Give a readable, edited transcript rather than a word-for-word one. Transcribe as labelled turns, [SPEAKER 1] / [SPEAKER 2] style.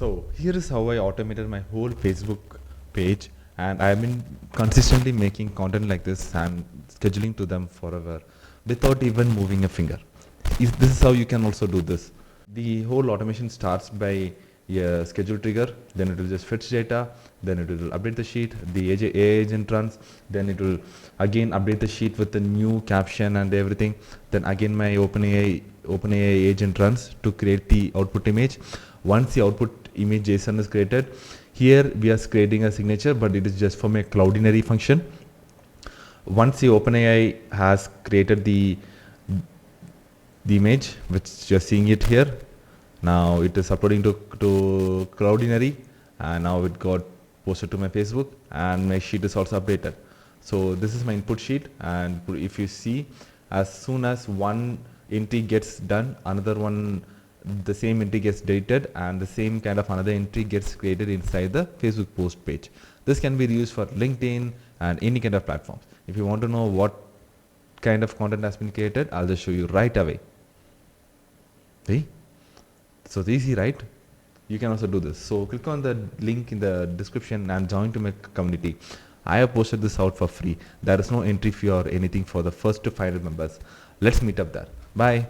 [SPEAKER 1] So here is how I automated my whole Facebook page, and I've been consistently making content like this and scheduling to them forever without even moving a finger. This is how you can also do this. The whole automation starts by a schedule trigger, then it will just fetch data, then it will update the sheet, the AI agent runs, then it will again update the sheet with the new caption and everything. Then again my OpenAI agent runs to create the output image. Once the output image JSON is created, here we are creating a signature, but it is just from a Cloudinary function. Once the OpenAI has created the image, which you're seeing it here, now it is uploading to Cloudinary, and now it got posted to my Facebook, and my sheet is also updated. So this is my input sheet, and if you see, as soon as one entry gets done, another one, the same entry gets deleted, and the same kind of another entry gets created inside the Facebook post page. This can be used for LinkedIn and any kind of platforms. If you want to know what kind of content has been created, I'll just show you right away. See? So it's easy, right? You can also do this. So click on the link in the description and join to my community. I have posted this out for free. There is no entry fee or anything for the first to 500 members. Let's meet up there. Bye.